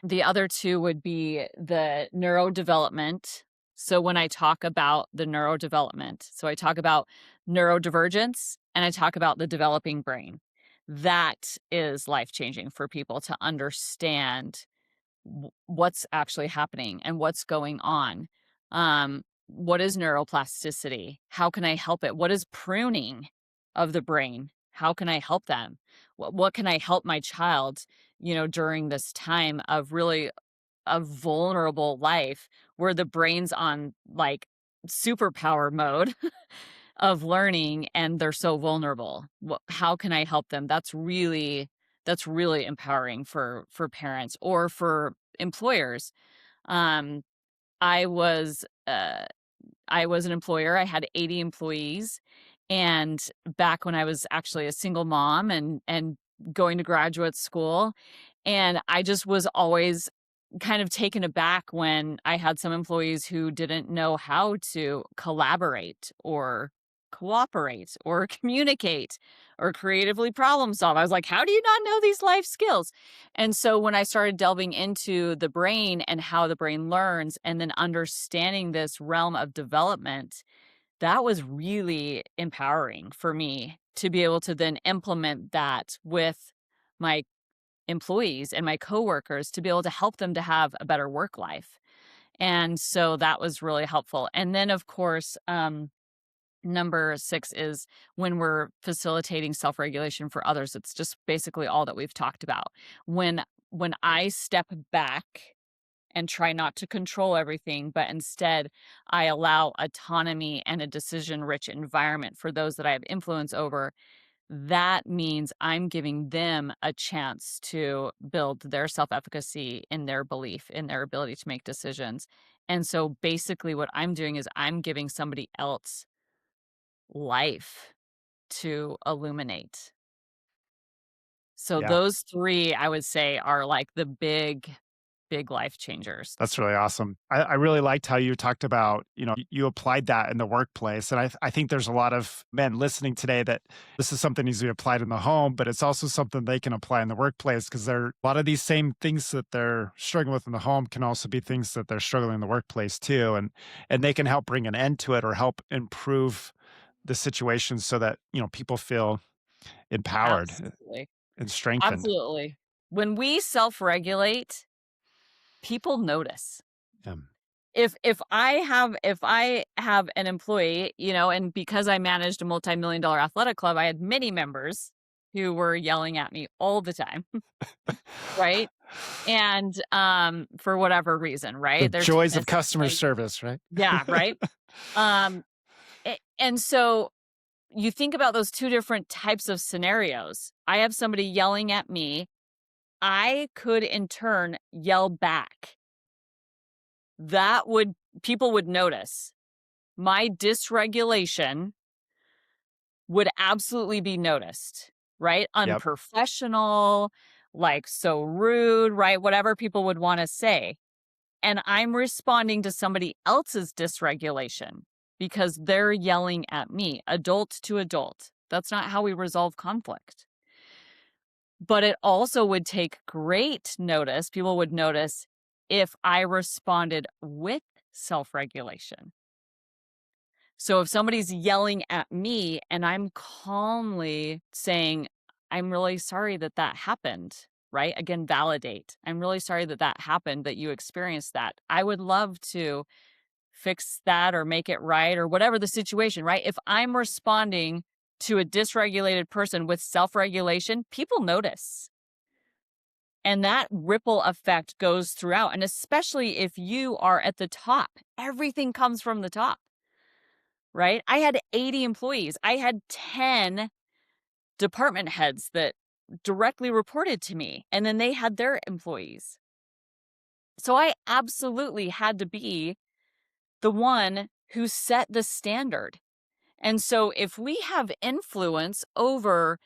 The other two would be the neurodevelopment. So when I talk about the neurodevelopment, so I talk about neurodivergence and I talk about the developing brain. That is life changing for people to understand what's actually happening and what's going on. What is neuroplasticity? How can I help it? What is pruning of the brain? How can I help them? What can I help my child, during this time of really a vulnerable life where the brain's on like superpower mode of learning and they're so vulnerable. How can I help them? That's really empowering for parents or for employers. Um, I was uh, I was an employer. I had 80 employees, and back when I was actually a single mom and going to graduate school, and I just was always kind of taken aback when I had some employees who didn't know how to collaborate or cooperate or communicate or creatively problem solve. I was like, how do you not know these life skills? And so when I started delving into the brain and how the brain learns and then understanding this realm of development, that was really empowering for me to be able to then implement that with my employees and my coworkers to be able to help them to have a better work life. And so that was really helpful. And then, of course, number 6 is when we're facilitating self-regulation for others. It's just basically all that we've talked about. When I step back and try not to control everything, but instead I allow autonomy and a decision-rich environment for those that I have influence over, that means I'm giving them a chance to build their self-efficacy in their belief, in their ability to make decisions. And so basically what I'm doing is I'm giving somebody else life to illuminate. So Yeah. those 3, I would say, are like the big, big life changers. That's really awesome. I really liked how you talked about, you applied that in the workplace. And I think there's a lot of men listening today that this is something needs to be applied in the home, but it's also something they can apply in the workplace because a lot of these same things that they're struggling with in the home can also be things that they're struggling in the workplace too. And they can help bring an end to it or help improve the situation so that, people feel empowered Absolutely. and strengthened. Absolutely. When we self-regulate, people notice. Um, If I have an employee, and because I managed a multi-million dollar athletic club, I had many members who were yelling at me all the time, right? And for whatever reason, the right? They're too joys of busy customer like, service, right? yeah, right? Um and so you think about those two different types of scenarios. I have somebody yelling at me. I could in turn yell back. That would People would notice. My dysregulation would absolutely be noticed, right? Yep. Unprofessional, like so rude, right? Whatever people would want to say. And I'm responding to somebody else's dysregulation because they're yelling at me, adult to adult. That's not how we resolve conflict. But it also would take great notice. People would notice if I responded with self regulation. So if somebody's yelling at me and I'm calmly saying, I'm really sorry that that happened, right? Again, validate. I'm really sorry that that happened, that you experienced that. I would love to fix that or make it right or whatever the situation, right? If I'm responding to a dysregulated person with self regulation, people notice. And that ripple effect goes throughout. And especially if you are at the top, everything comes from the top, right? I had 80 employees. I had 10 department heads that directly reported to me, and then they had their employees. So I absolutely had to be the one who set the standard. And so if we have influence over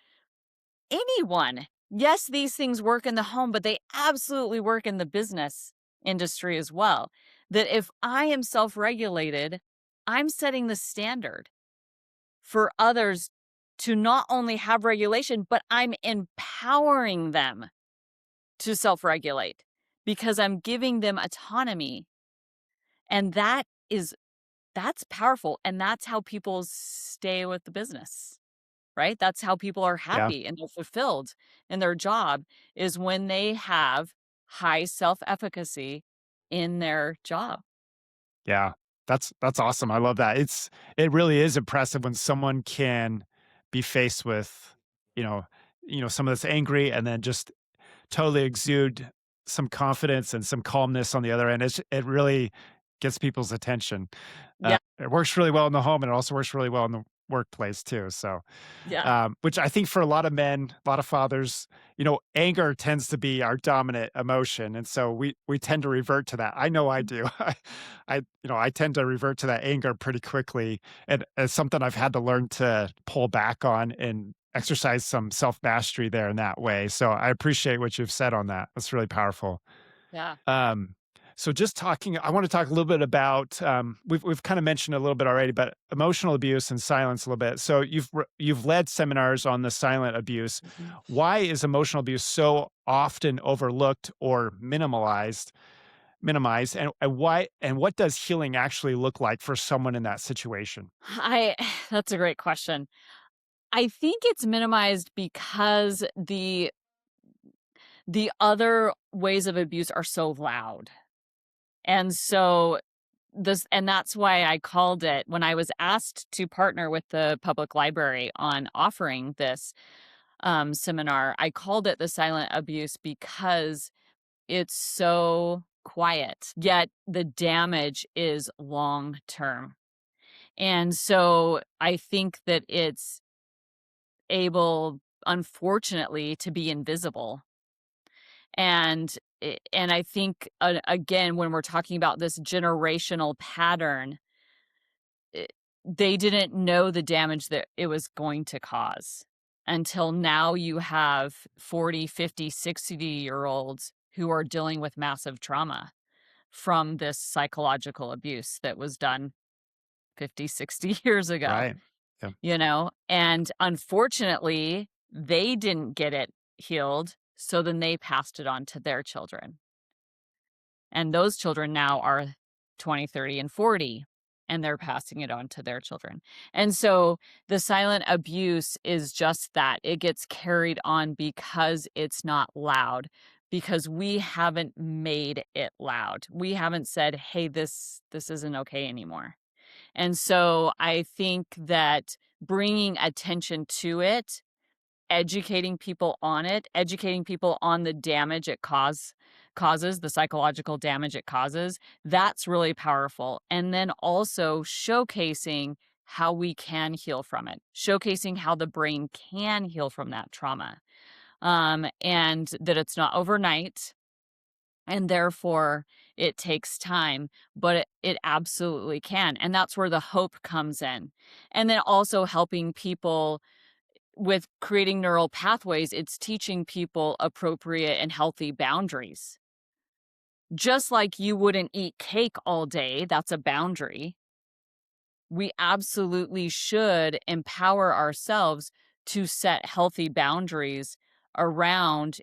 anyone, yes, these things work in the home, but they absolutely work in the business industry as well. That if I am self regulated, I'm setting the standard for others to not only have regulation, but I'm empowering them to self regulate because I'm giving them autonomy. And that's powerful. And that's how people stay with the business, right? That's how people are Yeah. happy and they're fulfilled in their job is when they have high self-efficacy in their job. Yeah. That's awesome. I love that. It really is impressive when someone can be faced with, you know, someone that's angry and then just totally exude some confidence and some calmness on the other end. It really gets people's attention. Yeah, It works really well in the home, and it also works really well in the workplace too. So, yeah, which I think for a lot of men, a lot of fathers, anger tends to be our dominant emotion, and so we tend to revert to that. I know I do. I tend to revert to that anger pretty quickly, and it's something I've had to learn to pull back on and exercise some self mastery there in that way. So I appreciate what you've said on that. That's really powerful. yeah. Um, so just talking, I want to talk a little bit about we've kind of mentioned a little bit already, but emotional abuse and silence a little bit. So you've led seminars on the silent abuse. Mhm. Why is emotional abuse so often overlooked or minimized, and what does healing actually look like for someone in that situation? I That's a great question. I think it's minimized because the other ways of abuse are so loud. And so that's why I called it when I was asked to partner with the public library on offering this seminar. I called it the silent abuse because it's so quiet, yet the damage is long term. And so I think that it's able, unfortunately, to be invisible. And I think, again, when we're talking about this generational pattern, it, they didn't know the damage that it was going to cause until now you have 40, 50, 60-year olds who are dealing with massive trauma from this psychological abuse that was done 50, 60 years ago, Right. Yeah. and unfortunately they didn't get it healed, so then they passed it on to their children. And those children now are 20, 30, and 40, and they're passing it on to their children. And so the silent abuse is just that. It gets carried on because it's not loud, because we haven't made it loud. We haven't said, "Hey, this isn't okay anymore." And so I think that bringing attention to it, educating people on it, educating people on the damage it causes, the psychological damage it causes, that's really powerful. And then also showcasing how we can heal from it, showcasing how the brain can heal from that trauma, and that it's not overnight. And therefore, it takes time, but it absolutely can. And that's where the hope comes in. And then also helping people with creating neural pathways, it's teaching people appropriate and healthy boundaries. Just like you wouldn't eat cake all day, that's a boundary. We absolutely should empower ourselves to set healthy boundaries around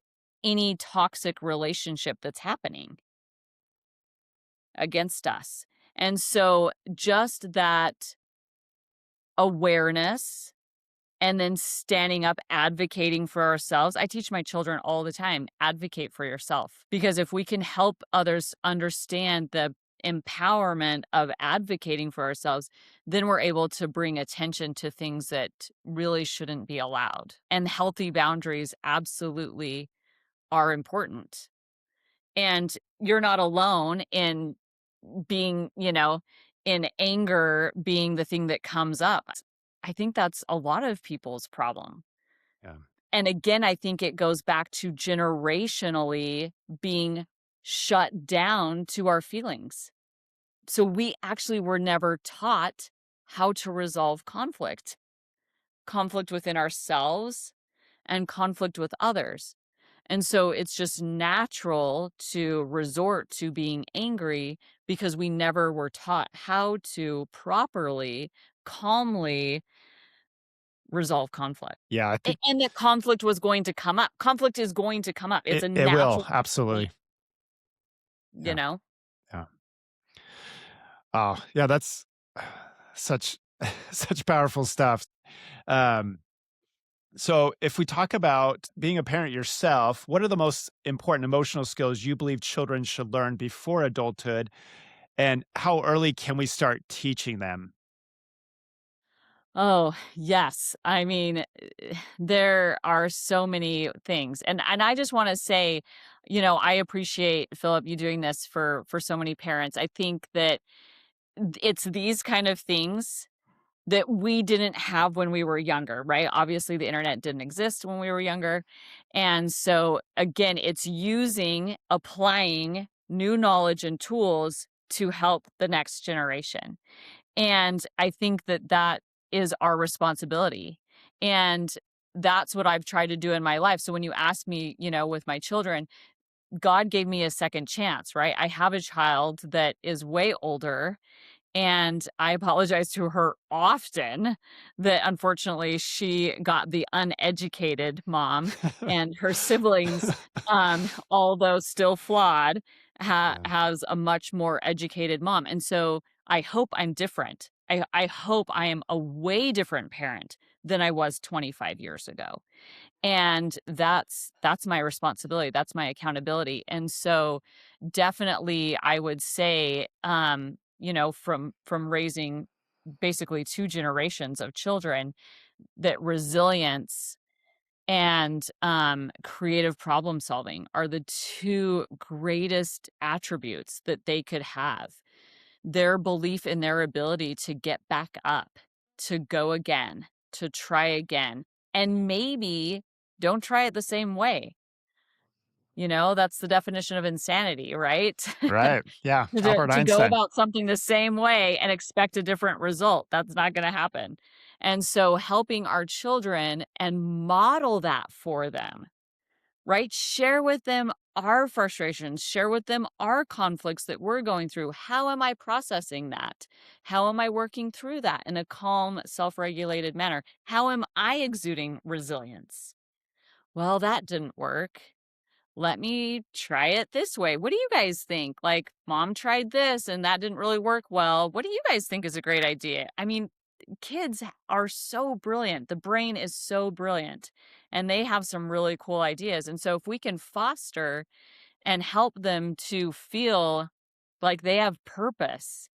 any toxic relationship that's happening against us. And so just that awareness, and then standing up, advocating for ourselves. I teach my children all the time, advocate for yourself. Because if we can help others understand the empowerment of advocating for ourselves, then we're able to bring attention to things that really shouldn't be allowed. And healthy boundaries absolutely are important. And you're not alone in being, in anger being the thing that comes up. I think that's a lot of people's problem. Yeah. And again, I think it goes back to generationally being shut down to our feelings. So we actually were never taught how to resolve conflict, conflict within ourselves and conflict with others. And so it's just natural to resort to being angry because we never were taught how to properly, calmly resolve conflict. Yeah, I think And that conflict was going to come up. Conflict is going to come up. It's a it will, natural state, absolutely. you Yeah, know? yeah. Oh, yeah, that's such such powerful stuff. Um, so if we talk about being a parent yourself, what are the most important emotional skills you believe children should learn before adulthood, and how early can we start teaching them? Oh, yes. I mean, there are so many things. And I just want to say, I appreciate Philip you doing this for so many parents. I think that it's these kind of things that we didn't have when we were younger, right? Obviously, the internet didn't exist when we were younger. And so again, it's applying new knowledge and tools to help the next generation. And I think that that is our responsibility. And that's what I've tried to do in my life. So when you ask me, with my children, God gave me a second chance, right? I have a child that is way older and I apologize to her often that unfortunately she got the uneducated mom and her siblings, although still flawed, Yeah. has a much more educated mom. And so I hope I'm different. I hope I am a way different parent than I was 25 years ago. And that's my responsibility, that's my accountability, and so, definitely, I would say, from raising basically 2 generations of children, that resilience and, creative problem solving are the 2 greatest attributes that they could have. Their belief in their ability to get back up, to go again, to try again, and maybe don't try it the same way. That's the definition of insanity, right? Right. Yeah. To Albert to go Einstein. about something the same way and expect a different result, that's not gonna happen. And so helping our children and model that for them, right? Share with them our frustrations, share with them our conflicts that we're going through. How am I processing that? How am I working through that in a calm, self-regulated manner? How am I exuding resilience? Well, that didn't work. Let me try it this way. What do you guys think? Like, mom tried this and that didn't really work well. What do you guys think is a great idea? I mean, kids are so brilliant. The brain is so brilliant and they have some really cool ideas. And so, if we can foster and help them to feel like they have purpose,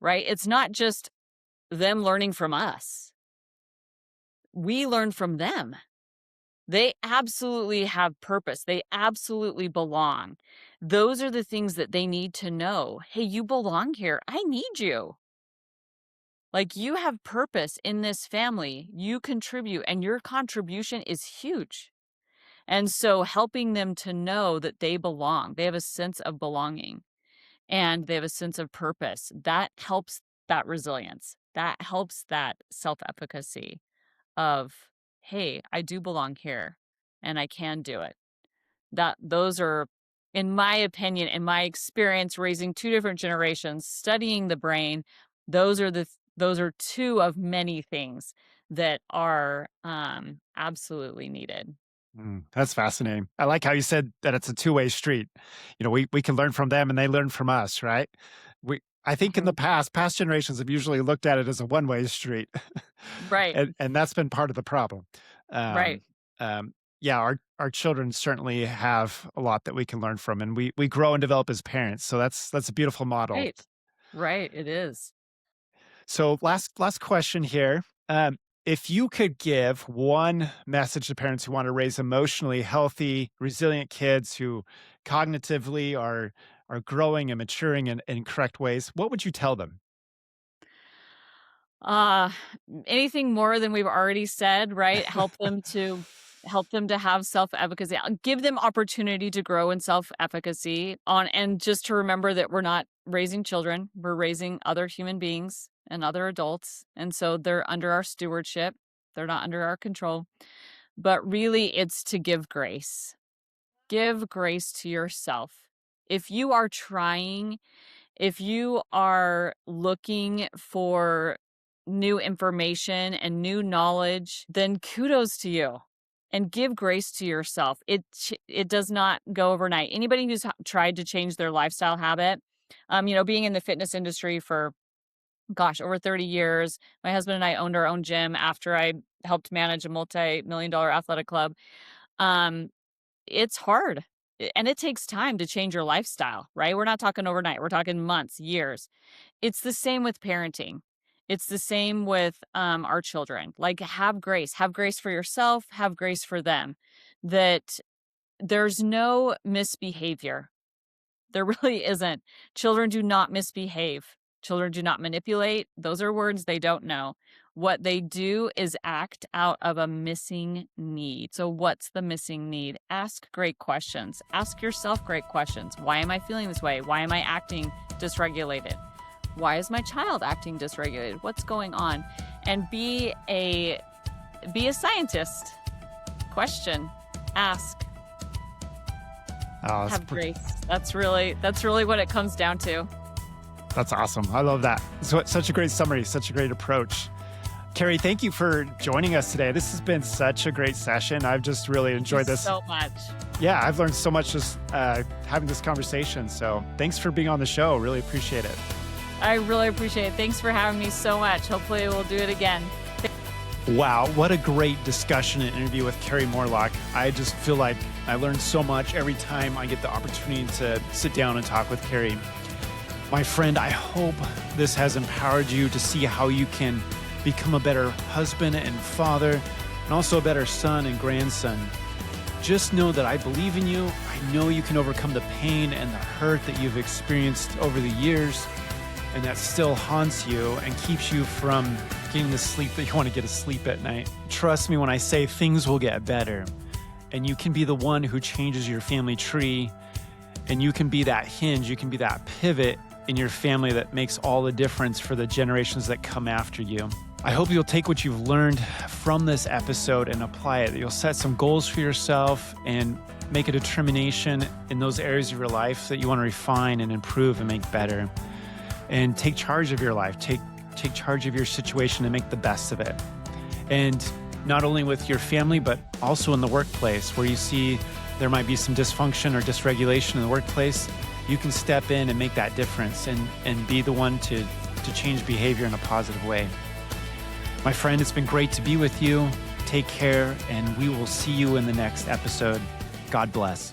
right? It's not just them learning from us, we learn from them. They absolutely have purpose. They absolutely belong. Those are the things that they need to know. Hey, you belong here. I need you. Like you have purpose in this family. You contribute, and your contribution is huge. And so helping them to know that they belong, they have a sense of belonging and they have a sense of purpose. That helps that resilience. That helps that self efficacy of, hey, I do belong here and I can do it. Those are, in my opinion, in my experience raising 2 different generations, studying the brain, those are 2 of many things that are, absolutely needed. That's fascinating. I like how you said that it's a two-way street. We can learn from them and they learn from us, right? I think in the Mhm. past generations have usually looked at it as a one-way street. Right, And that's been part of the problem. right, Um, yeah, our children certainly have a lot that we can learn from, and we grow and develop as parents. So that's a beautiful model. right, right, it is. So last question here. If you could give one message to parents who want to raise emotionally healthy, resilient kids who cognitively are growing and maturing in correct ways, what would you tell them? Uh, Anything more than we've already said, right? Help them to help them to have self-efficacy, give them opportunity to grow in self-efficacy and just to remember that we're not raising children, we're raising other human beings and other adults. And so they're under our stewardship. They're not under our control. But really, it's to give grace. Give grace to yourself. If you are trying, if you are looking for new information and new knowledge, then kudos to you and give grace to yourself. It does not go overnight. Anybody who's tried to change their lifestyle habit, being in the fitness industry for, over 30 years, my husband and I owned our own gym after I helped manage a multi-million-dollar athletic club. It's hard and it takes time to change your lifestyle, right? We're not talking overnight. We're talking months, years. It's the same with parenting. It's the same with our children. Like, have grace for yourself, have grace for them, that there's no misbehavior. There really isn't. Children do not misbehave. Children do not manipulate. Those are words they don't know. What they do is act out of a missing need. So what's the missing need? Ask great questions. Ask yourself great questions. Why am I feeling this way? Why am I acting dysregulated? Why is my child acting dysregulated? What's going on? And be a scientist. Question. Ask. Oh, have grace. That's really what it comes down to. That's awesome. I love that. So, such a great summary, such a great approach. Carie, thank you for joining us today. This has been such a great session. I've just really enjoyed this so much. Yeah, I've learned so much just having this conversation. So thanks for being on the show. Really appreciate it. I really appreciate it. Thanks for having me so much. Hopefully we'll do it again. Wow, what a great discussion and interview with Carie Morelock. I just feel like I learned so much every time I get the opportunity to sit down and talk with Carie. My friend, I hope this has empowered you to see how you can become a better husband and father, and also a better son and grandson. Just know that I believe in you. I know you can overcome the pain and the hurt that you've experienced over the years, and that still haunts you and keeps you from getting the sleep that you want to get asleep at night. Trust me when I say things will get better, and you can be the one who changes your family tree, and you can be that hinge, you can be that pivot in your family that makes all the difference for the generations that come after you. I hope you'll take what you've learned from this episode and apply it. You'll set some goals for yourself and make a determination in those areas of your life that you want to refine and improve and make better. And take charge of your life. Take charge of your situation and make the best of it. And not only with your family, but also in the workplace where you see there might be some dysfunction or dysregulation in the workplace. You can step in and make that difference and be the one to change behavior in a positive way. My friend, it's been great to be with you. Take care, and we will see you in the next episode. God bless.